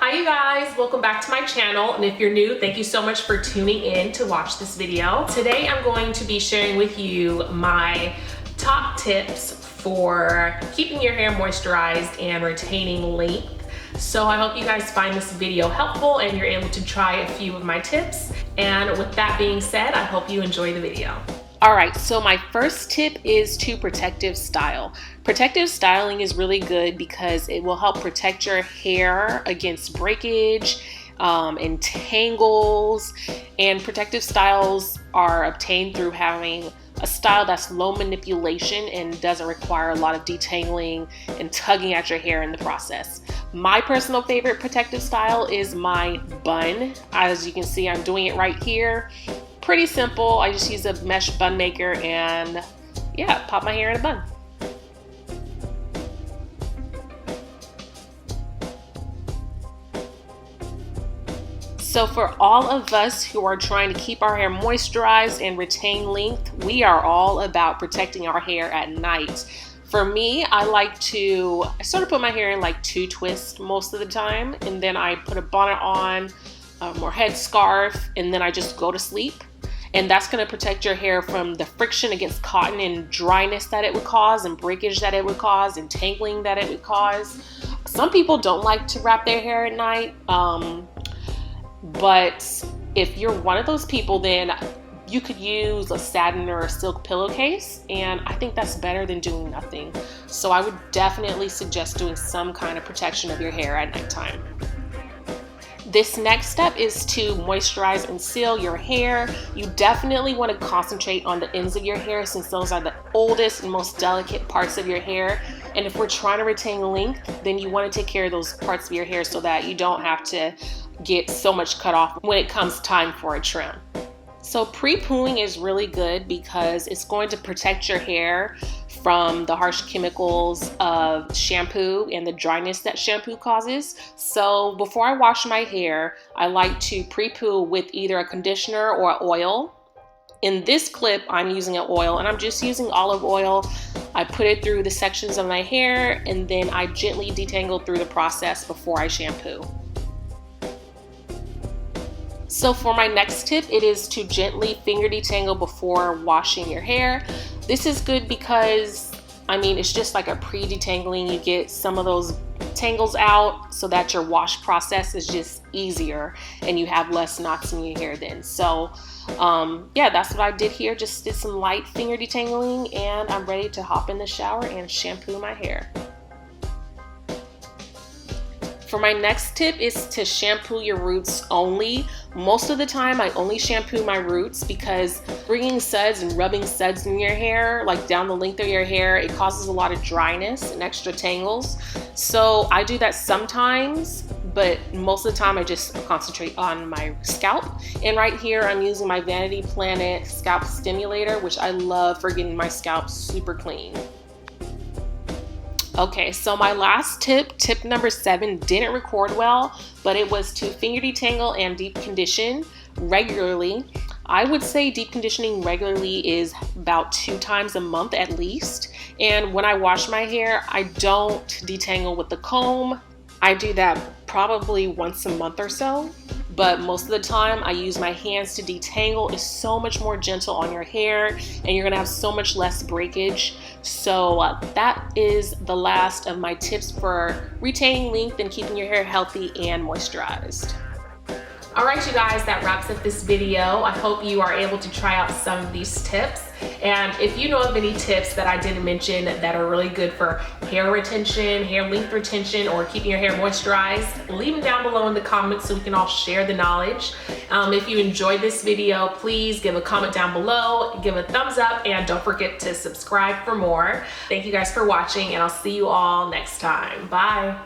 Hi you guys, welcome back to my channel, and if you're new, thank you so much for tuning in to watch this video. Today I'm going to be sharing with you my top tips for keeping your hair moisturized and retaining length. So I hope you guys find this video helpful and you're able to try a few of my tips. And with that being said, I hope you enjoy the video. Alright, so my first tip is to protective style. Protective styling is really good because it will help protect your hair against breakage and tangles. And protective styles are obtained through having a style that's low manipulation and doesn't require a lot of detangling and tugging at your hair in the process. My personal favorite protective style is my bun. As you can see, I'm doing it right here. Pretty simple. I just use a mesh bun maker and yeah, pop my hair in a bun. So for all of us who are trying to keep our hair moisturized and retain length, we are all about protecting our hair at night. For me, I sort of put my hair in like 2 twists most of the time, and then I put a bonnet on or headscarf, and then I just go to sleep. And that's going to protect your hair from the friction against cotton and dryness that it would cause, and breakage that it would cause, and tangling that it would cause. Some people don't like to wrap their hair at night, but if you're one of those people, then you could use a satin or a silk pillowcase, and I think that's better than doing nothing. So I would definitely suggest doing some kind of protection of your hair at nighttime. This next step is to moisturize and seal your hair. You definitely want to concentrate on the ends of your hair since those are the oldest and most delicate parts of your hair. And if we're trying to retain length, then you want to take care of those parts of your hair so that you don't have to get so much cut off when it comes time for a trim. So pre-pooling is really good because it's going to protect your hair from the harsh chemicals of shampoo and the dryness that shampoo causes. So before I wash my hair, I like to pre-poo with either a conditioner or oil. In this clip, I'm using an oil, and I'm just using olive oil. I put it through the sections of my hair, and then I gently detangle through the process before I shampoo. So for my next tip, it is to gently finger detangle before washing your hair. This is good because, I mean, it's just like a pre-detangling. You get some of those tangles out so that your wash process is just easier and you have less knots in your hair then. So yeah, that's what I did here. Just did some light finger detangling, and I'm ready to hop in the shower and shampoo my hair. For my next tip is to shampoo your roots only. Most of the time I only shampoo my roots because bringing suds and rubbing suds in your hair, like down the length of your hair, it causes a lot of dryness and extra tangles. So I do that sometimes, but most of the time I just concentrate on my scalp. And right here I'm using my Vanity Planet scalp stimulator, which I love for getting my scalp super clean. Okay, so my last tip, tip number 7, didn't record well, but it was to finger detangle and deep condition regularly. I would say deep conditioning regularly is about 2 times a month at least. And when I wash my hair, I don't detangle with the comb. I do that probably once a month or so. But most of the time I use my hands to detangle. It's so much more gentle on your hair, and you're gonna have so much less breakage. So that is the last of my tips for retaining length and keeping your hair healthy and moisturized. All right, you guys, that wraps up this video. I hope you are able to try out some of these tips. And if you know of any tips that I didn't mention that are really good for hair retention, hair length retention, or keeping your hair moisturized, leave them down below in the comments so we can all share the knowledge. If you enjoyed this video, please give a comment down below, give a thumbs up, and don't forget to subscribe for more. Thank you guys for watching, and I'll see you all next time. Bye.